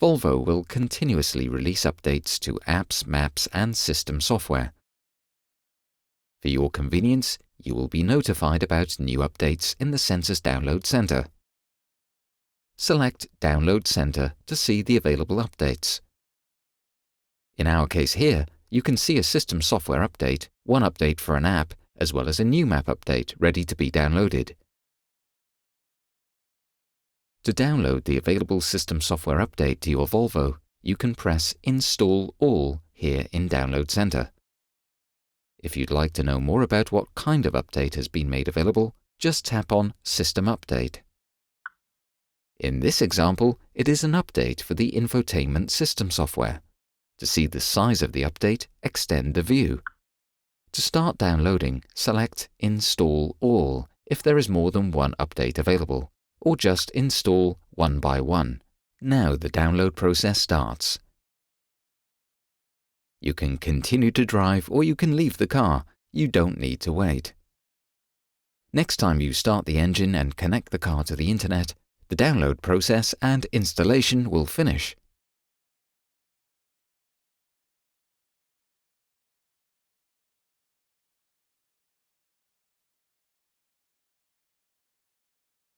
Volvo will continuously release updates to apps, maps, and system software. For your convenience, you will be notified about new updates in the Sensus Download Center. Select Download Center to see the available updates. In our case here, you can see a system software update, one update for an app, as well as a new map update ready to be downloaded. To download the available system software update to your Volvo, you can press Install All here in Download Center. If you'd like to know more about what kind of update has been made available, just tap on System Update. In this example, it is an update for the infotainment system software. To see the size of the update, extend the view. To start downloading, select Install All if there is more than one update available, or just install one by one. Now the download process starts. You can continue to drive or you can leave the car. You don't need to wait. Next time you start the engine and connect the car to the internet, the download process and installation will finish.